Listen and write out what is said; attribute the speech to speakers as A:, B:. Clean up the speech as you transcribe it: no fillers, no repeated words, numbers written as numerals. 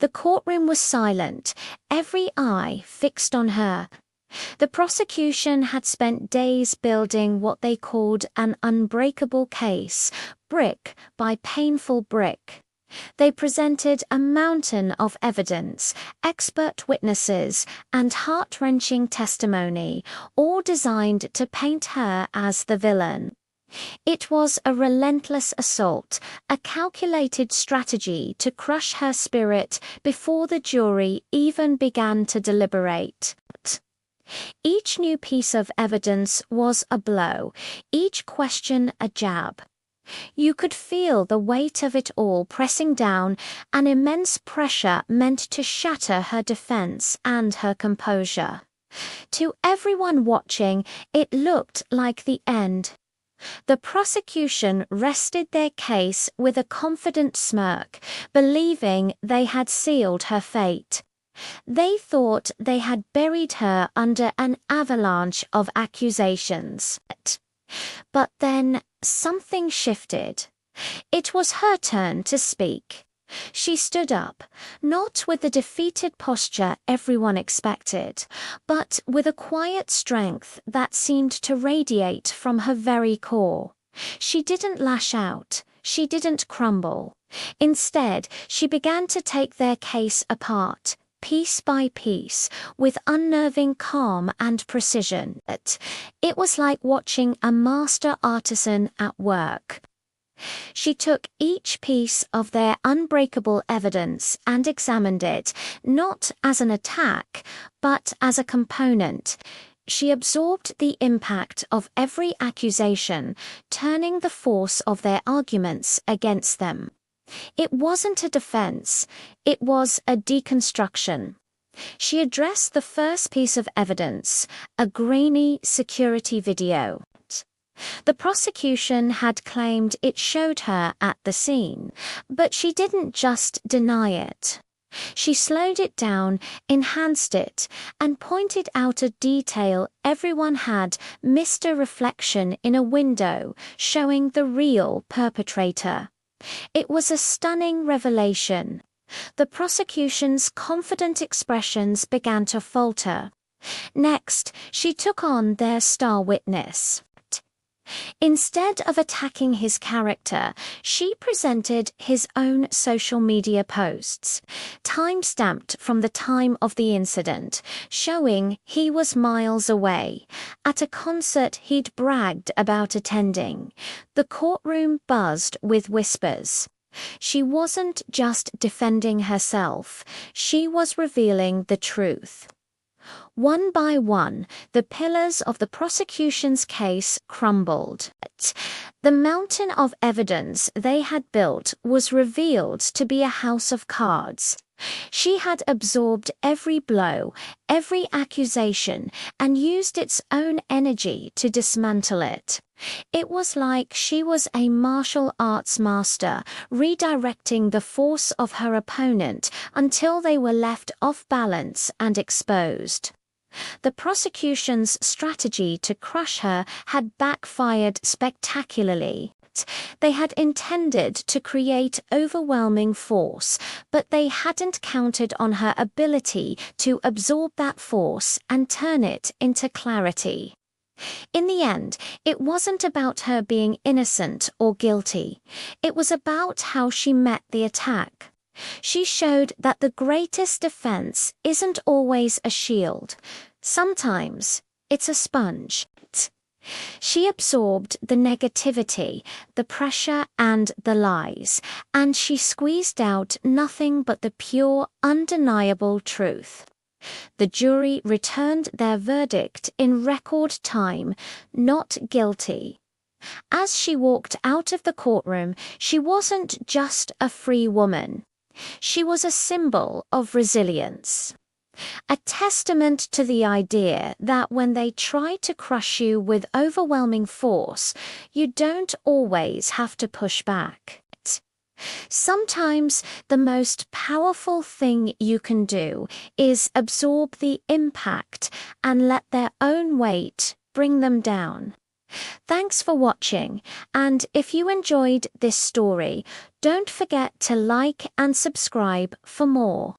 A: The courtroom was silent, every eye fixed on her. The prosecution had spent days building what they called an unbreakable case, brick by painful brick. They presented a mountain of evidence, expert witnesses, and heart-wrenching testimony, all designed to paint her as the villain. It was a relentless assault, a calculated strategy to crush her spirit before the jury even began to deliberate. Each new piece of evidence was a blow, each question a jab. You could feel the weight of it all pressing down, an immense pressure meant to shatter her defense and her composure. To everyone watching, it looked like the end. The prosecution rested their case with a confident smirk, believing they had sealed her fate. They thought they had buried her under an avalanche of accusations. But then something shifted. It was her turn to speak. She stood up, not with the defeated posture everyone expected, but with a quiet strength that seemed to radiate from her very core. She didn't lash out. She didn't crumble. Instead, she began to take their case apart, piece by piece, with unnerving calm and precision. It was like watching a master artisan at work. She took each piece of their unbreakable evidence and examined it, not as an attack, but as a component. She absorbed the impact of every accusation, turning the force of their arguments against them. It wasn't a defense, it was a deconstruction. She addressed the first piece of evidence, a grainy security video. The prosecution had claimed it showed her at the scene, but she didn't just deny it. She slowed it down, enhanced it, and pointed out a detail everyone had missed: a reflection in a window showing the real perpetrator. It was a stunning revelation. The prosecution's confident expressions began to falter. Next, she took on their star witness. Instead of attacking his character, she presented his own social media posts, time-stamped from the time of the incident, showing he was miles away, at a concert he'd bragged about attending. The courtroom buzzed with whispers. She wasn't just defending herself, she was revealing the truth. One by one, the pillars of the prosecution's case crumbled. The mountain of evidence they had built was revealed to be a house of cards. She had absorbed every blow, every accusation, and used its own energy to dismantle it. It was like she was a martial arts master, redirecting the force of her opponent until they were left off balance and exposed. The prosecution's strategy to crush her had backfired spectacularly. They had intended to create overwhelming force, but they hadn't counted on her ability to absorb that force and turn it into clarity. In the end, it wasn't about her being innocent or guilty. It was about how she met the attack. She showed that the greatest defense isn't always a shield. Sometimes it's a sponge. She absorbed the negativity, the pressure, and the lies, and she squeezed out nothing but the pure, undeniable truth. The jury returned their verdict in record time: not guilty. As she walked out of the courtroom, she wasn't just a free woman. She was a symbol of resilience. A testament to the idea that when they try to crush you with overwhelming force, you don't always have to push back. Sometimes the most powerful thing you can do is absorb the impact and let their own weight bring them down. Thanks for watching, and if you enjoyed this story, don't forget to like and subscribe for more.